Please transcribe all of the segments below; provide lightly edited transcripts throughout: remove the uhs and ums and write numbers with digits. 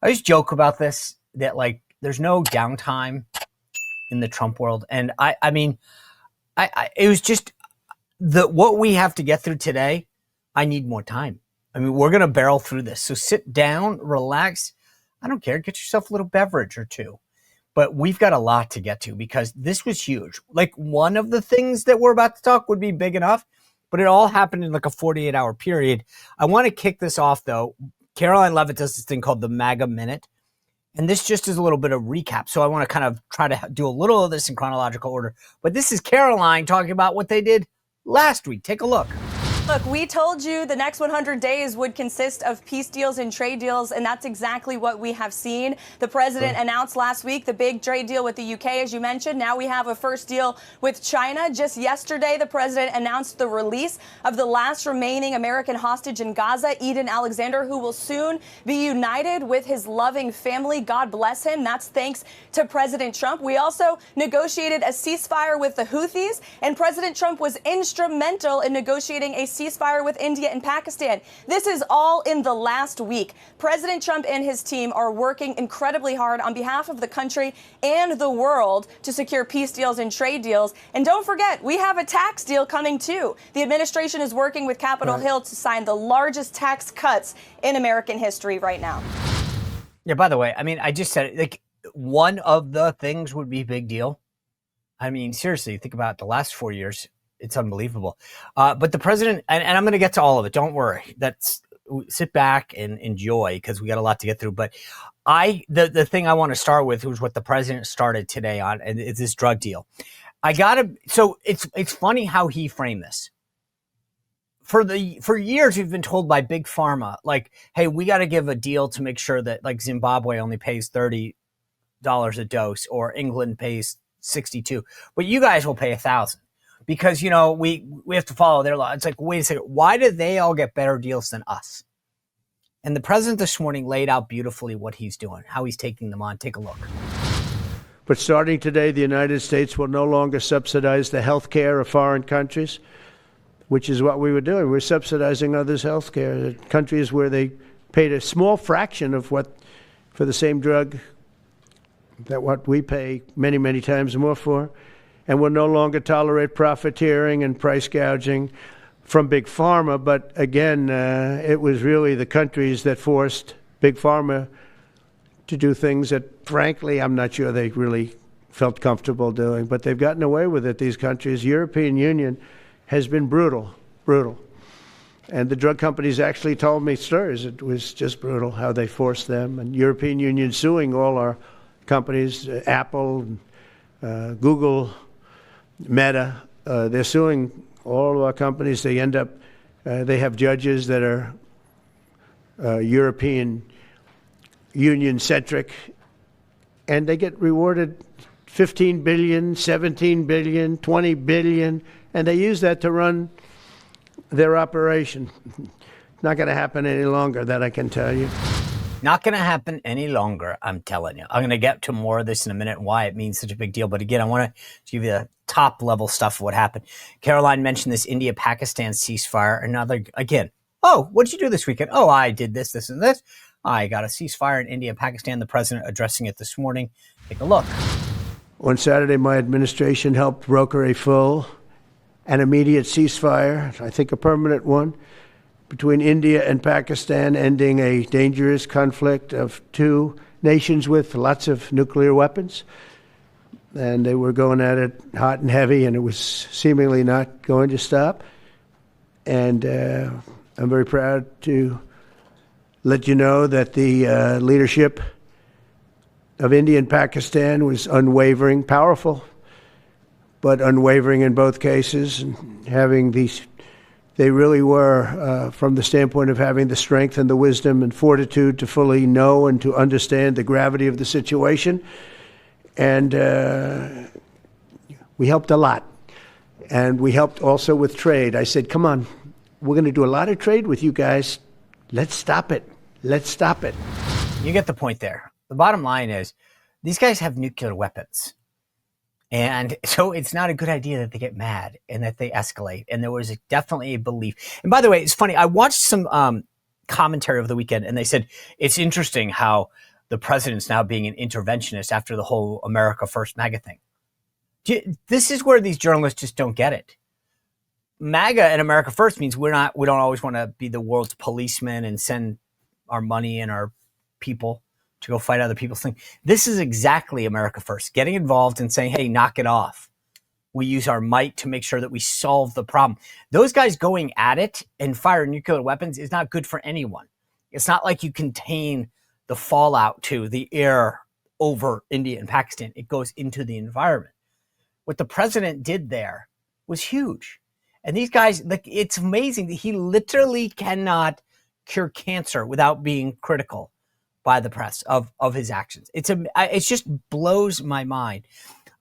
I always joke about this, that like there's no downtime in the Trump world. And I mean, it was just what we have to get through today. I need more time. I mean, we're going to barrel through this. So sit down, relax. I don't care. Get yourself a little beverage or two. But we've got a lot to get to because this was huge. Like one of the things that we're about to talk would be big enough, but it all happened in like a 48-hour period. I want to kick this off, though. Caroline Levitt does this thing called the MAGA Minute. And this just is a little bit of recap. So I want to kind of try to do a little of this in chronological order. But this is Caroline talking about what they did last week. Take a look. Look, we told you the next 100 days would consist of peace deals and trade deals, and that's exactly what we have seen. The president announced last week the big trade deal with the UK, as you mentioned. Now we have a first deal with China. Just yesterday, the president announced the release of the last remaining American hostage in Gaza, Eden Alexander, who will soon be united with his loving family. God bless him. That's thanks to President Trump. We also negotiated a ceasefire with the Houthis, and President Trump was instrumental in negotiating a ceasefire with India and Pakistan. This is all in the last week. President Trump and his team are working incredibly hard on behalf of the country and the world to secure peace deals and trade deals. And don't forget, we have a tax deal coming too. The administration is working with Capitol Hill to sign the largest tax cuts in American history right now. Yeah, by the way, I mean, I just said it, like one of the things would be a big deal. I mean, seriously, think about the last 4 years. It's unbelievable. But the president, and I'm going to get to all of it. Don't worry. Sit back and enjoy because we got a lot to get through. But the thing I want to start with was what the president started today on, and it's this drug deal. So it's funny how he framed this. For years, we've been told by Big Pharma, like, hey, we got to give a deal to make sure that like Zimbabwe only pays $30 a dose or England pays $62, but you guys will pay $1,000. Because, you know, we have to follow their law. It's like, wait a second, why do they all get better deals than us? And the president this morning laid out beautifully what he's doing, how he's taking them on. Take a look. But starting today, the United States will no longer subsidize the health care of foreign countries, which is what we were doing. We're subsidizing others' health care. Countries where they paid a small fraction of what for the same drug that what we pay many, many times more for. And will no longer tolerate profiteering and price gouging from Big Pharma. But again, it was really the countries that forced Big Pharma to do things that, frankly, I'm not sure they really felt comfortable doing. But they've gotten away with it, these countries. European Union has been brutal. And the drug companies actually told me stories. It was just brutal how they forced them. And European Union suing all our companies, Apple, Google, Meta, they're suing all of our companies. They end up, they have judges that are European Union-centric, and they get rewarded $15 billion, $17 billion, $20 billion, and they use that to run their operation. Not going to happen any longer, that I can tell you. Not going to happen any longer, I'm telling you. I'm going to get to more of this in a minute and why it means such a big deal. But again, I want to give you the top level stuff of what happened. Caroline mentioned this India-Pakistan ceasefire. Again, oh, what did you do this weekend? Oh, I did this, this, and this. I got a ceasefire in India and Pakistan. The president addressing it this morning. Take a look. On Saturday, my administration helped broker a full and immediate ceasefire, I think a permanent one, between India and Pakistan, ending a dangerous conflict of two nations with lots of nuclear weapons. And they were going at it hot and heavy, and it was seemingly not going to stop. And I'm very proud to let you know that the leadership of India and Pakistan was unwavering, powerful, but unwavering in both cases, and having these. They really were, from the standpoint of having the strength and the wisdom and fortitude to fully know and to understand the gravity of the situation. And we helped a lot. And we helped also with trade. I said, come on, we're going to do a lot of trade with you guys. Let's stop it. Let's stop it. You get the point there. The bottom line is these guys have nuclear weapons. And so it's not a good idea that they get mad and that they escalate. And there was definitely a belief. And by the way, it's funny. I watched some commentary over the weekend, and they said it's interesting how the president's now being an interventionist after the whole America First MAGA thing. This is where these journalists just don't get it. MAGA and America First means we don't always want to be the world's policemen and send our money and our people to go fight other people's things. This is exactly America First, getting involved and saying, hey, knock it off. We use our might to make sure that we solve the problem. Those guys going at it and fire nuclear weapons is not good for anyone. It's not like you contain the fallout to the air over India and Pakistan. It goes into the environment. What the president did there was huge. And these guys, it's amazing that he literally cannot cure cancer without being critical by the press of his actions. It just blows my mind.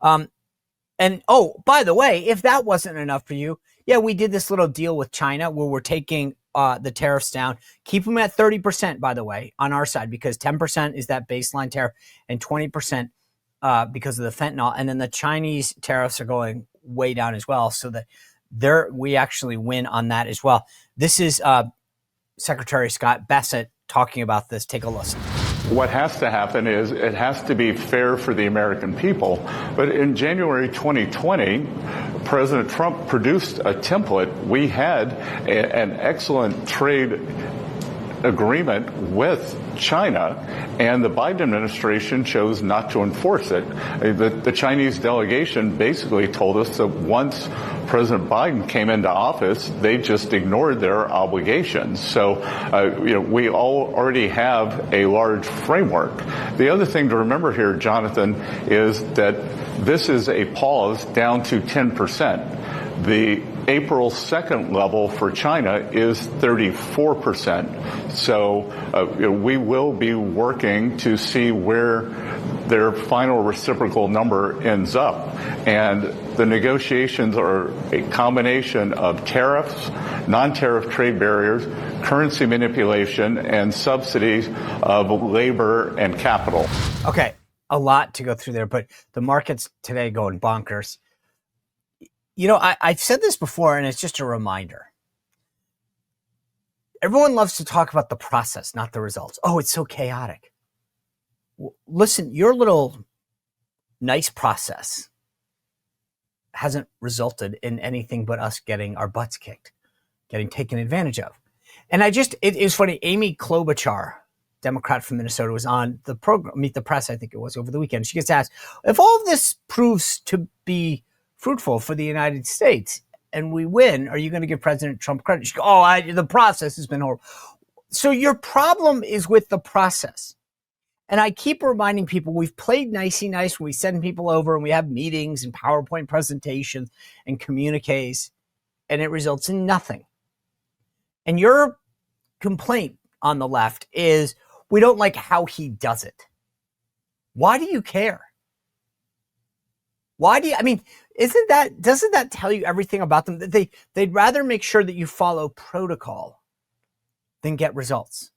And oh, by the way, if that wasn't enough for you, yeah, we did this little deal with China where we're taking the tariffs down, keep them at 30%, by the way, on our side, because 10% is that baseline tariff and 20% because of the fentanyl. And then the Chinese tariffs are going way down as well, so that we actually win on that as well. This is Secretary Scott Bassett talking about this. Take a listen. What has to happen is it has to be fair for the American people. But in January 2020, President Trump produced a template. We had an excellent trade agreement with China, and the Biden administration chose not to enforce it. The Chinese delegation basically told us that once President Biden came into office, they just ignored their obligations. So, we already have a large framework. The other thing to remember here, Jonathan, is that this is a pause down to 10%. The April 2nd level for China is 34%. So we will be working to see where their final reciprocal number ends up. And the negotiations are a combination of tariffs, non-tariff trade barriers, currency manipulation, and subsidies of labor and capital. Okay, a lot to go through there, but the market's today going bonkers. You know, I've said this before, and it's just a reminder. Everyone loves to talk about the process, not the results. Oh, it's so chaotic. Listen, your little nice process hasn't resulted in anything but us getting our butts kicked, getting taken advantage of. And it was funny. Amy Klobuchar, Democrat from Minnesota, was on the program, Meet the Press, I think it was, over the weekend. She gets asked, if all of this proves to be fruitful for the United States and we win, are you going to give President Trump credit? She goes, the process has been horrible. So your problem is with the process. And I keep reminding people, we've played nicey nice when we send people over and we have meetings and PowerPoint presentations and communiques, and it results in nothing. And your complaint on the left is, we don't like how he does it. Why do you care? Doesn't that tell you everything about them? That they'd rather make sure that you follow protocol than get results.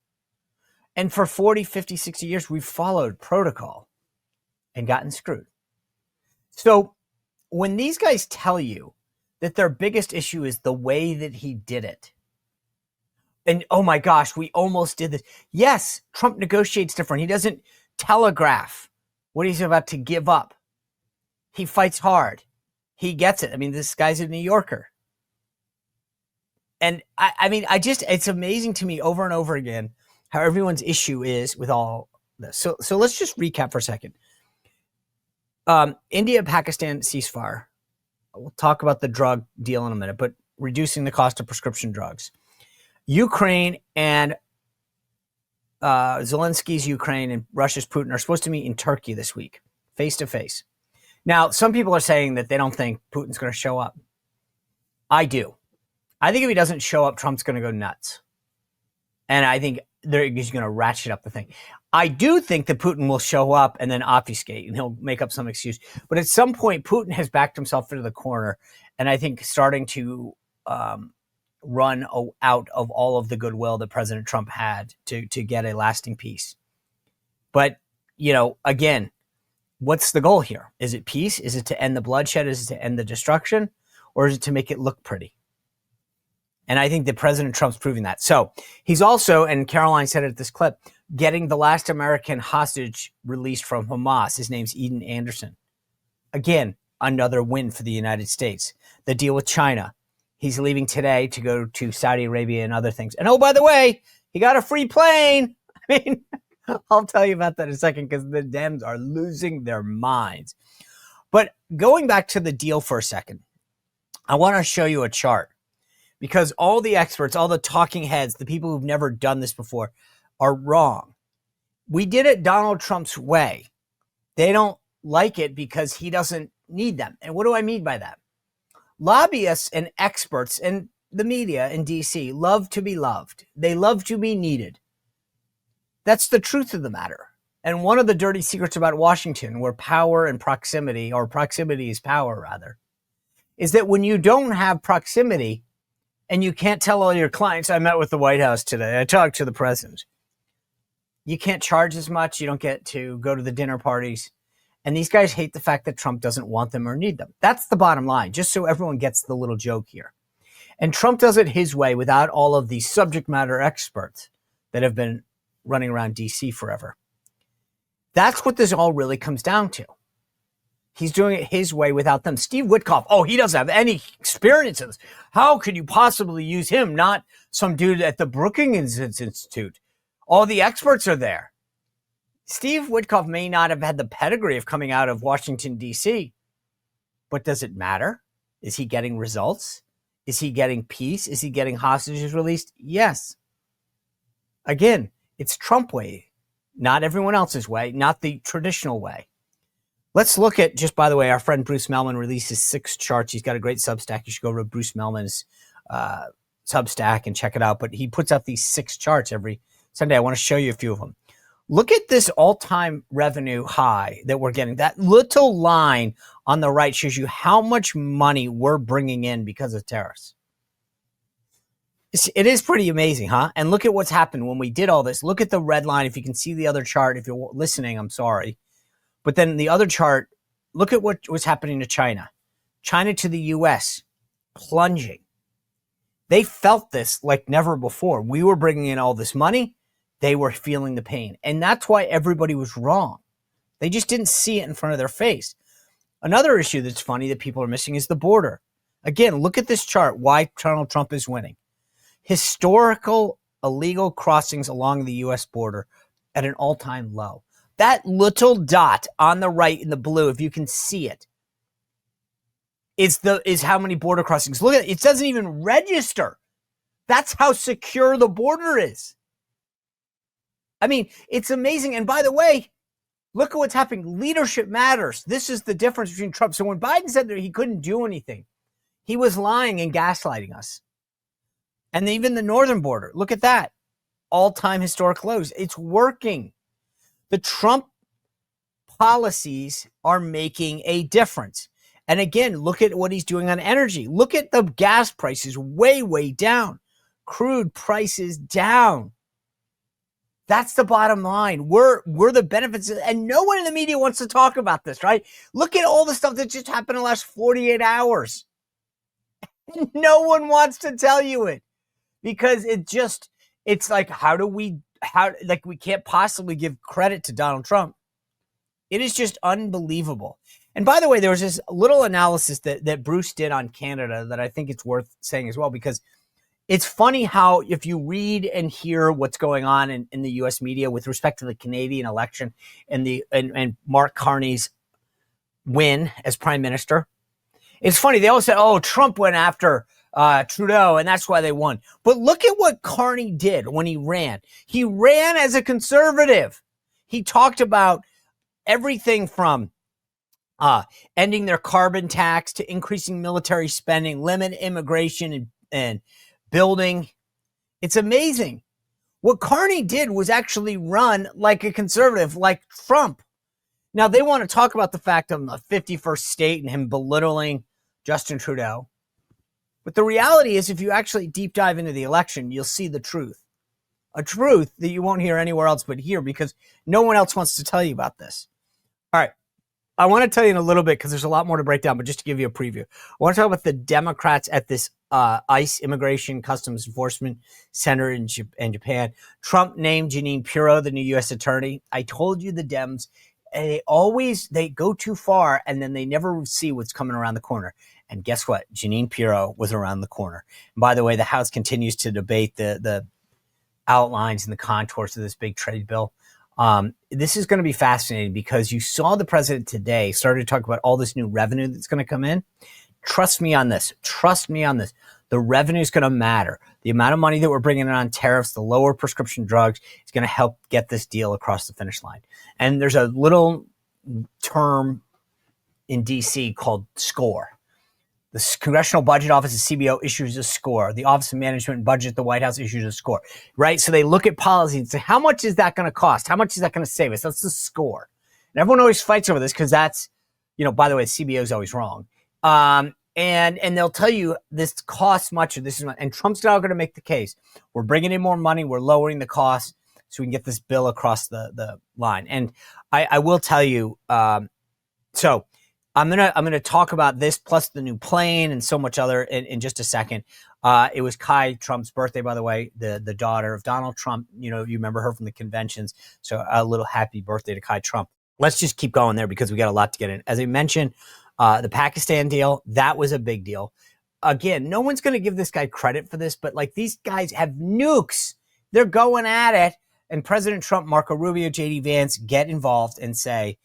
And for 40, 50, 60 years, we've followed protocol and gotten screwed. So when these guys tell you that their biggest issue is the way that he did it, and oh my gosh, we almost did this. Yes, Trump negotiates different. He doesn't telegraph what he's about to give up. He fights hard. He gets it. I mean, this guy's a New Yorker. And it's amazing to me over and over again how everyone's issue is with all this. So let's just recap for a second. India-Pakistan ceasefire. We'll talk about the drug deal in a minute, but reducing the cost of prescription drugs. Ukraine and Zelensky's Ukraine and Russia's Putin are supposed to meet in Turkey this week, face to face. Now, some people are saying that they don't think Putin's going to show up. I do. I think if he doesn't show up, Trump's going to go nuts. And I think he's going to ratchet up the thing. I do think that Putin will show up and then obfuscate, and he'll make up some excuse. But at some point, Putin has backed himself into the corner, and I think starting to run out of all of the goodwill that President Trump had to get a lasting peace. But, again, what's the goal here? Is it peace? Is it to end the bloodshed? Is it to end the destruction? Or is it to make it look pretty? And I think that President Trump's proving that. So he's also, and Caroline said it at this clip, getting the last American hostage released from Hamas. His name's Eden Anderson. Again, another win for the United States. The deal with China. He's leaving today to go to Saudi Arabia and other things. And oh, by the way, he got a free plane. I mean, I'll tell you about that in a second because the Dems are losing their minds. But going back to the deal for a second, I want to show you a chart because all the experts, all the talking heads, the people who've never done this before are wrong. We did it Donald Trump's way. They don't like it because he doesn't need them. And what do I mean by that? Lobbyists and experts and the media in DC love to be loved. They love to be needed. That's the truth of the matter. And one of the dirty secrets about Washington, where power and proximity, or proximity is power rather, is that when you don't have proximity and you can't tell all your clients, I met with the White House today, I talked to the president. You can't charge as much. You don't get to go to the dinner parties. And these guys hate the fact that Trump doesn't want them or need them. That's the bottom line, just so everyone gets the little joke here. And Trump does it his way without all of these subject matter experts that have been running around DC forever. That's what this all really comes down to. He's doing it his way without them. Steve Witkoff, oh, he doesn't have any experience in this. How could you possibly use him? Not some dude at the Brookings Institute. All the experts are there. Steve Witkoff may not have had the pedigree of coming out of Washington, D.C., but does it matter? Is he getting results? Is he getting peace? Is he getting hostages released? Yes. Again, it's Trump way, not everyone else's way, not the traditional way. Let's look at, just by the way, our friend Bruce Melman releases 6 charts. He's got a great Substack. You should go to Bruce Melman's Substack and check it out. But he puts out these 6 charts every Sunday. I want to show you a few of them. Look at this all-time revenue high that we're getting. That little line on the right shows you how much money we're bringing in because of tariffs. It is pretty amazing, huh? And look at what's happened when we did all this. Look at the red line. If you can see the other chart, if you're listening, I'm sorry. But then the other chart, look at what was happening to China. China to the U.S., plunging. They felt this like never before. We were bringing in all this money. They were feeling the pain. And that's why everybody was wrong. They just didn't see it in front of their face. Another issue that's funny that people are missing is the border. Again, look at this chart, why Donald Trump is winning. Historical illegal crossings along the U.S. border at an all-time low. That little dot on the right in the blue, if you can see it, is how many border crossings. Look at it. It doesn't even register. That's how secure the border is. I mean, it's amazing. And by the way, look at what's happening. Leadership matters. This is the difference between Trump. So when Biden said that he couldn't do anything, he was lying and gaslighting us. And even the northern border, look at that. All-time historic lows. It's working. The Trump policies are making a difference. And again, look at what he's doing on energy. Look at the gas prices way, way down. Crude prices down. That's the bottom line. We're the benefits, and no one in the media wants to talk about this, right? Look at all the stuff that just happened in the last 48 hours. And no one wants to tell you it because it's like, we can't possibly give credit to Donald Trump. It is just unbelievable. And by the way, there was this little analysis that Bruce did on Canada that I think it's worth saying as well, because it's funny how if you read and hear what's going on in the U.S. media with respect to the Canadian election and Mark Carney's win as prime minister, it's funny. They all said, oh, Trump went after Trudeau, and that's why they won. But look at what Carney did when he ran. He ran as a conservative. He talked about everything from ending their carbon tax to increasing military spending, limit immigration and building. It's amazing. What Carney did was actually run like a conservative, like Trump. Now, they want to talk about the fact of the 51st state and him belittling Justin Trudeau. But the reality is, if you actually deep dive into the election, you'll see the truth. A truth that you won't hear anywhere else but here, because no one else wants to tell you about this. All right. I want to tell you in a little bit because there's a lot more to break down, but just to give you a preview, I want to talk about the Democrats at this ICE Immigration Customs Enforcement Center in Japan. Trump named Jeanine Pirro the new U.S. attorney. I told you the Dems, they go too far and then they never see what's coming around the corner. And guess what? Jeanine Pirro was around the corner. And by the way, the House continues to debate the outlines and the contours of this big trade bill. This is going to be fascinating because you saw the president today started to talk about all this new revenue that's going to come in. Trust me on this. Trust me on this. The revenue is going to matter. The amount of money that we're bringing in on tariffs, the lower prescription drugs, is going to help get this deal across the finish line. And there's a little term in D.C. called SCORE. The Congressional Budget Office, the CBO, issues a score. The Office of Management and Budget, the White House, issues a score, right? So they look at policy and say, how much is that going to cost? How much is that going to save us? That's the score. And everyone always fights over this because that's, by the way, the CBO is always wrong. And they'll tell you this costs much or this is much. And Trump's now going to make the case. We're bringing in more money. We're lowering the cost so we can get this bill across the line. And I will tell you, so I'm gonna talk about this plus the new plane and so much other in just a second. It was Kai Trump's birthday, by the way, the daughter of Donald Trump. You remember her from the conventions. So a little happy birthday to Kai Trump. Let's just keep going there because we got a lot to get in. As I mentioned, the Pakistan deal, that was a big deal. Again, no one's going to give this guy credit for this, but these guys have nukes. They're going at it. And President Trump, Marco Rubio, J.D. Vance get involved and say,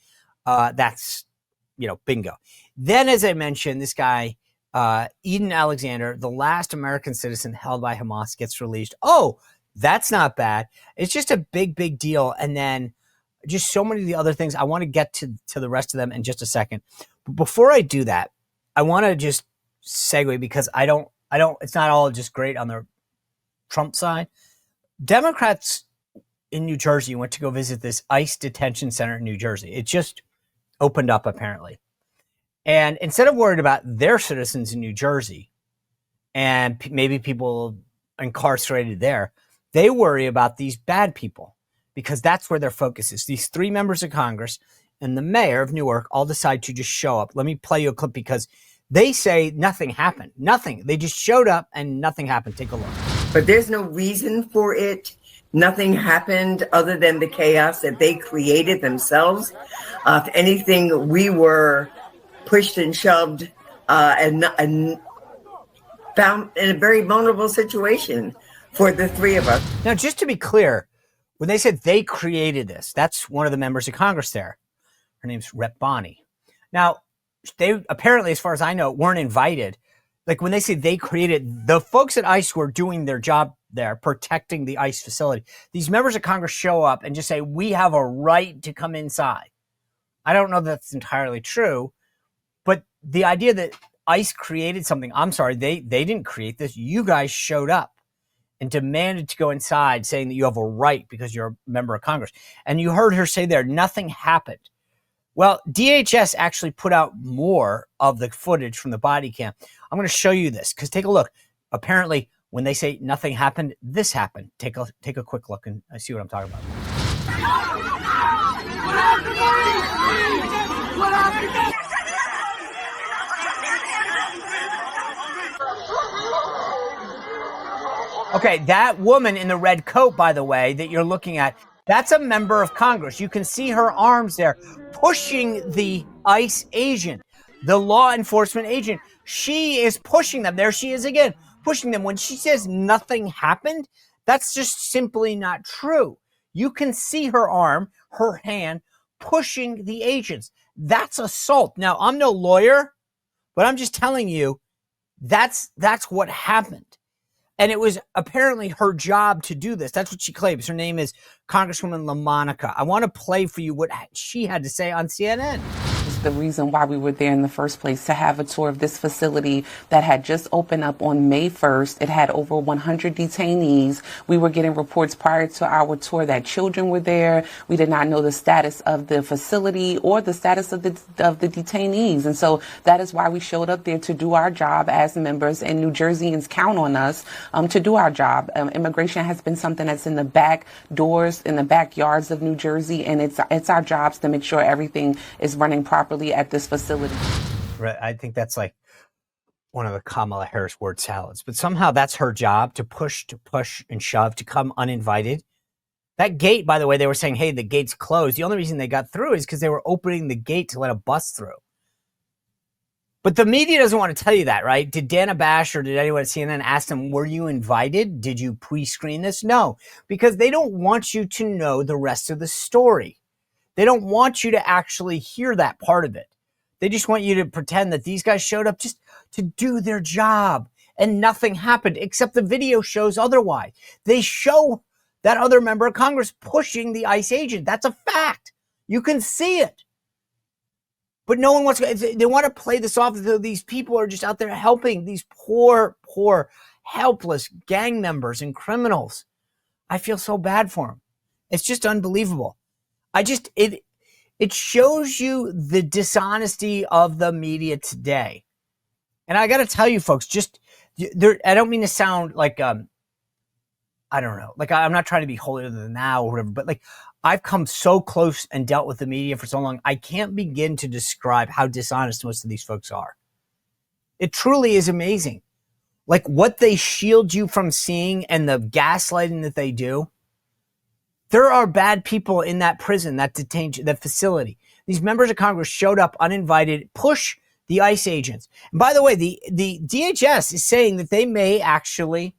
that's, bingo. Then, as I mentioned, this guy, Eden Alexander, the last American citizen held by Hamas, gets released. Oh, that's not bad. It's just a big, big deal. And then just so many of the other things. I want to get to the rest of them in just a second. But before I do that, I want to just segue because I don't, it's not all just great on the Trump side. Democrats in New Jersey went to go visit this ICE detention center in New Jersey. It just opened up apparently. And instead of worried about their citizens in New Jersey and maybe people incarcerated there, they worry about these bad people because that's where their focus is. These 3 members of Congress and the mayor of Newark all decide to just show up. Let me play you a clip because they say nothing happened. Nothing. They just showed up and nothing happened. Take a look. But there's no reason for it. Nothing happened other than the chaos that they created themselves. If anything, we were pushed and shoved and found in a very vulnerable situation for the 3 of us. Now, just to be clear, when they said they created this, that's one of the members of Congress there. Her name's Rep. Bonnie. Now, they apparently, as far as I know, weren't invited. When they say they created, the folks at ICE were doing their job there, protecting the ICE facility. These members of Congress show up and just say, we have a right to come inside. I don't know that that's entirely true, but the idea that ICE created something, I'm sorry, they didn't create this. You guys showed up and demanded to go inside saying that you have a right because you're a member of Congress. And you heard her say there, nothing happened. Well, DHS actually put out more of the footage from the body cam. I'm going to show you this because take a look. Apparently, when they say nothing happened, this happened. Take a quick look and see what I'm talking about. Okay, that woman in the red coat, by the way, that you're looking at, that's a member of Congress. You can see her arms there pushing the ICE agent, the law enforcement agent. She is pushing them. There she is again, pushing them. When she says nothing happened, that's just simply not true. You can see her arm, her hand, pushing the agents. That's assault. Now, I'm no lawyer, but I'm just telling you that's what happened. And it was apparently her job to do this. That's what she claims. Her name is Congresswoman LaMonica. I want to play for you what she had to say on CNN. The reason why we were there in the first place, to have a tour of this facility that had just opened up on May 1st. It had over 100 detainees. We were getting reports prior to our tour that children were there. We did not know the status of the facility or the status of the detainees. And so that is why we showed up there to do our job as members, and New Jerseyans count on us to do our job. Immigration has been something that's in the back doors, in the backyards of New Jersey, and it's our jobs to make sure everything is running properly properly at this facility. Right. I think that's like one of the Kamala Harris word salads, but somehow that's her job, to push and shove, to come uninvited. That gate, by the way, they were saying, hey, the gate's closed. The only reason they got through is because they were opening the gate to let a bus through. But the media doesn't want to tell you that, right? Did Dana Bash or did anyone at CNN ask them, were you invited? Did you pre-screen this? No, because they don't want you to know the rest of the story. They don't want you to actually hear that part of it. They just want you to pretend that these guys showed up just to do their job and nothing happened, except the video shows otherwise. They show that other member of Congress pushing the ICE agent. That's a fact. You can see it. But no one wants to, they want to play this off as though these people are just out there helping these poor, helpless gang members and criminals. I feel so bad for them. It's just unbelievable. It shows you the dishonesty of the media today. And I got to tell you, folks, I don't mean to sound like, I don't know, like I'm not trying to be holier than thou or whatever, but like I've come so close and dealt with the media for so long, I can't begin to describe how dishonest most of these folks are. It truly is amazing. Like what they shield you from seeing and the gaslighting that they do. There are bad people in that prison, that detention, that facility. These members of Congress showed up uninvited, push the ICE agents. And by the way, the DHS is saying that they may actually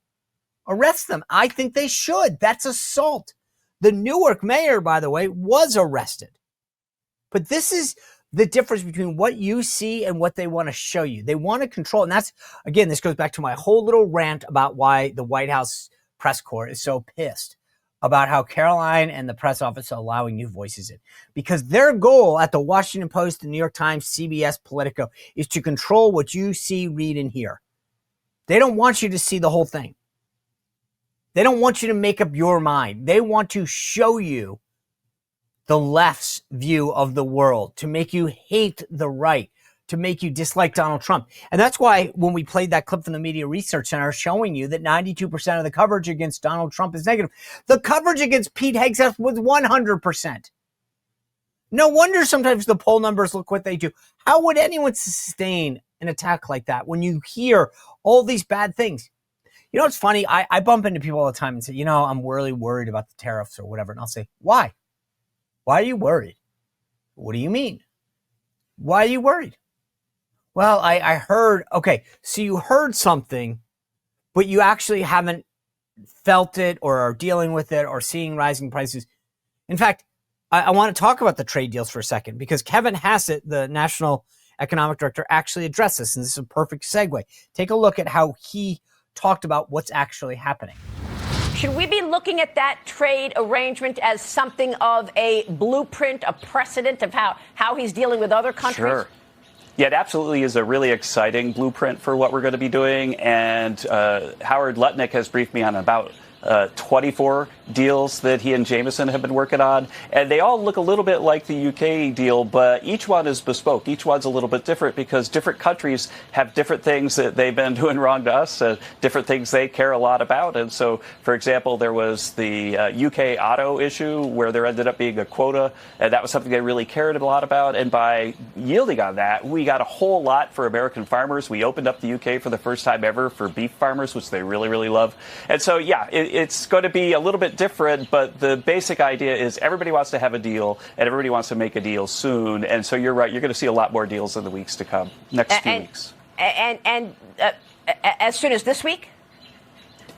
arrest them. I think they should. That's assault. The Newark mayor, by the way, was arrested. But this is the difference between what you see and what they want to show you. They want to control. And that's, again, this goes back to my whole little rant about why the White House press corps is so pissed about how Caroline and the press office are allowing new voices in. Because their goal at the Washington Post, the New York Times, CBS, Politico is to control what you see, read, and hear. They don't want you to see the whole thing. They don't want you to make up your mind. They want to show you the left's view of the world, to make you hate the right, to make you dislike Donald Trump. And that's why when we played that clip from the Media Research Center showing you that 92% of the coverage against Donald Trump is negative, the coverage against Pete Hegseth was 100%. No wonder sometimes the poll numbers look what they do. How would anyone sustain an attack like that when you hear all these bad things? You know, it's funny. I bump into people all the time and say, I'm really worried about the tariffs or whatever. And I'll say, why? Why are you worried? What do you mean? Why are you worried? Well, I heard, okay, so you heard something, but you actually haven't felt it or are dealing with it or seeing rising prices. In fact, I want to talk about the trade deals for a second because Kevin Hassett, the National Economic Director, actually addressed this. And this is a perfect segue. Take a look at how he talked about what's actually happening. Should we be looking at that trade arrangement as something of a blueprint, a precedent of how he's dealing with other countries? Sure. Yeah, it absolutely is a really exciting blueprint for what we're going to be doing. And Howard Lutnick has briefed me on about 24 deals that he and Jameson have been working on. And they all look a little bit like the UK deal, but each one is bespoke. Each one's a little bit different because different countries have different things that they've been doing wrong to us, different things they care a lot about. And so, for example, there was the UK auto issue where there ended up being a quota, and that was something they really cared a lot about. And by yielding on that, we got a whole lot for American farmers. We opened up the UK for the first time ever for beef farmers, which they really, really love. And so, yeah, it's going to be a little bit different, but the basic idea is everybody wants to have a deal and everybody wants to make a deal soon. And so you're right, you're going to see a lot more deals in the weeks to come, next few weeks. And as soon as this week?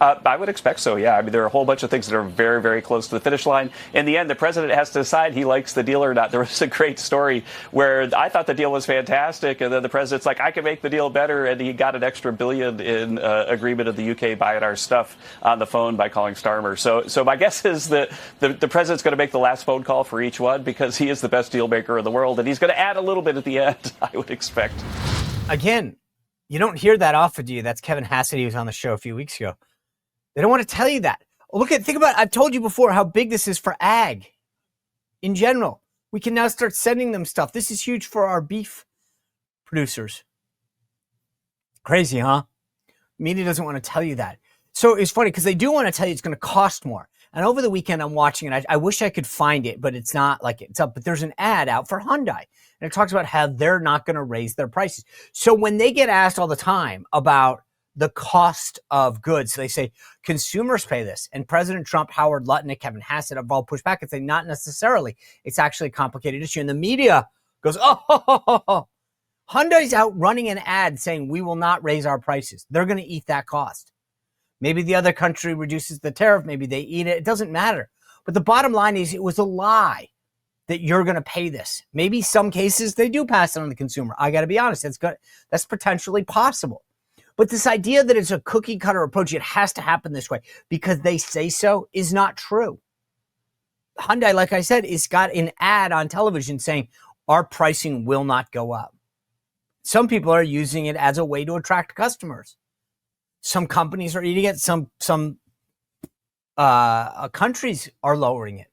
I would expect so, yeah. I mean, there are a whole bunch of things that are very, very close to the finish line. In the end, the president has to decide he likes the deal or not. There was a great story where I thought the deal was fantastic, and then the president's like, I can make the deal better, and he got an extra $1 billion in agreement of the UK buying our stuff on the phone by calling Starmer. So my guess is that the president's going to make the last phone call for each one because he is the best deal maker in the world, and he's going to add a little bit at the end, I would expect. Again, you don't hear that often, do you? That's Kevin Hassett. He was on the show a few weeks ago. They don't want to tell you that. Think about it. I've told you before how big this is for ag in general. We can now start sending them stuff. This is huge for our beef producers. Crazy, huh? Media doesn't want to tell you that. So it's funny because they do want to tell you it's going to cost more. And over the weekend, I'm watching it. I wish I could find it, but it's not like it's up. But there's an ad out for Hyundai, and it talks about how they're not going to raise their prices. So when they get asked all the time about the cost of goods, they say consumers pay this. And President Trump, Howard Lutnick, Kevin Hassett have all pushed back and say not necessarily. It's actually a complicated issue. And the media goes, oh, Hyundai's out running an ad saying we will not raise our prices. They're going to eat that cost. Maybe the other country reduces the tariff. Maybe they eat it. It doesn't matter. But the bottom line is it was a lie that you're going to pay this. Maybe some cases they do pass it on the consumer. I got to be honest. That's potentially possible. But this idea that it's a cookie cutter approach, it has to happen this way because they say so, is not true. Hyundai, like I said, has got an ad on television saying our pricing will not go up. Some people are using it as a way to attract customers. Some companies are eating it. Some countries are lowering it.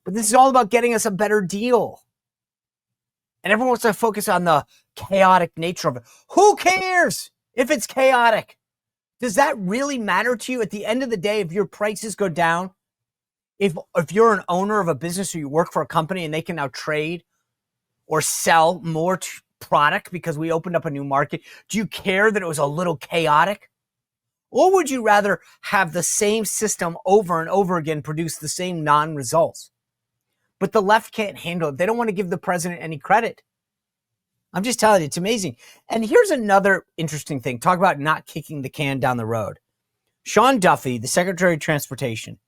But this is all about getting us a better deal. And everyone wants to focus on the chaotic nature of it. Who cares if it's chaotic? Does that really matter to you? At the end of the day, if your prices go down, if you're an owner of a business or you work for a company and they can now trade or sell more product because we opened up a new market, do you care that it was a little chaotic? Or would you rather have the same system over and over again produce the same non-results? But the left can't handle it. They don't want to give the president any credit. I'm just telling you, it's amazing. And here's another interesting thing. Talk about not kicking the can down the road. Sean Duffy, the Secretary of Transportation,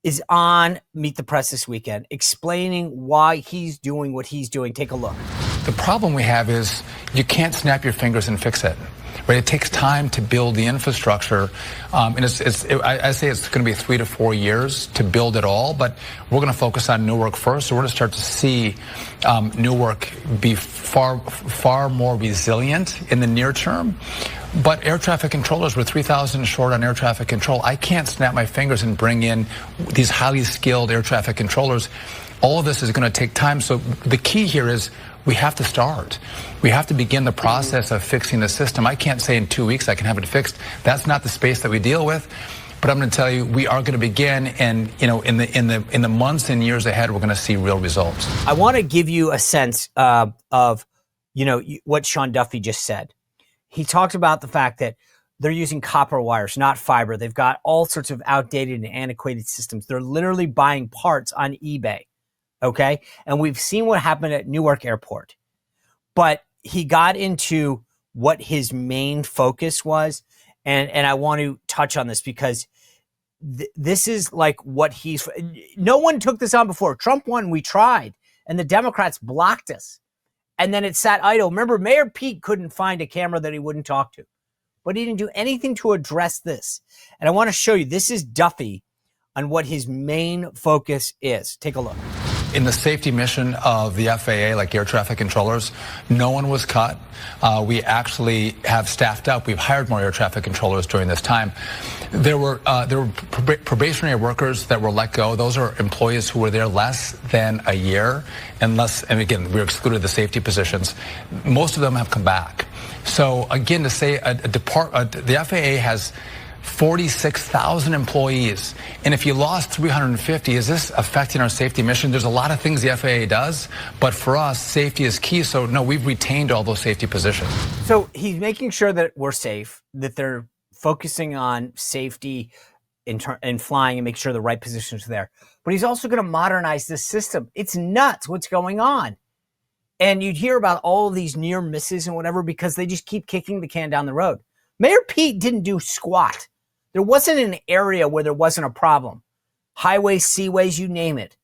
is on Meet the Press this weekend explaining why he's doing what he's doing. Take a look. The problem we have is you can't snap your fingers and fix it. Right? It takes time to build the infrastructure, and I say it's going to be 3 to 4 years to build it all. But we're going to focus on Newark first, so we're going to start to see Newark be far more resilient in the near term. But air traffic controllers, we're 3,000 short on air traffic control. I can't snap my fingers and bring in these highly skilled air traffic controllers. All of this is going to take time. So the key here is we have to start. We have to begin the process of fixing the system. I can't say in 2 weeks I can have it fixed. That's not the space that we deal with. But I'm going to tell you, we are going to begin, and in the months and years ahead, we're going to see real results. I want to give you a sense of what Sean Duffy just said. He talked about the fact that they're using copper wires, not fiber. They've got all sorts of outdated and antiquated systems. They're literally buying parts on eBay. Okay. And we've seen what happened at Newark Airport, but he got into what his main focus was. And I want to touch on this because this is like what no one took this on before. Trump won. We tried and the Democrats blocked us. And then it sat idle. Remember, Mayor Pete couldn't find a camera that he wouldn't talk to, but he didn't do anything to address this. And I want to show you, this is Duffy on what his main focus is. Take a look. In the safety mission of the FAA, like air traffic controllers, no one was cut. We actually have staffed up. We've hired more air traffic controllers during this time. There were probationary workers that were let go. Those are employees who were there less than a year, and again, we excluded the safety positions. Most of them have come back. So again, to say the FAA has 46,000 employees. And if you lost 350, is this affecting our safety mission? There's a lot of things the FAA does, but for us, safety is key. So no, we've retained all those safety positions. So he's making sure that we're safe, that they're focusing on safety in flying and make sure the right positions are there. But he's also going to modernize this system. It's nuts what's going on. And you'd hear about all of these near misses and whatever because they just keep kicking the can down the road. Mayor Pete didn't do squat. There wasn't an area where there wasn't a problem. Highways, seaways, you name it.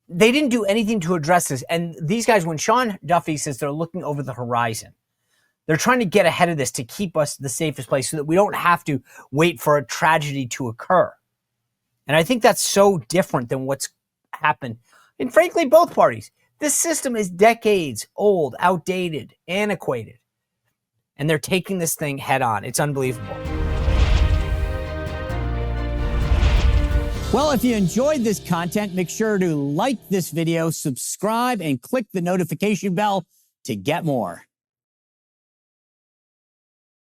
They didn't do anything to address this. And these guys, when Sean Duffy says they're looking over the horizon, they're trying to get ahead of this to keep us the safest place so that we don't have to wait for a tragedy to occur. And I think that's so different than what's happened. And frankly, both parties. This system is decades old, outdated, antiquated. And they're taking this thing head on. It's unbelievable. Well, if you enjoyed this content, make sure to like this video, subscribe, and click the notification bell to get more.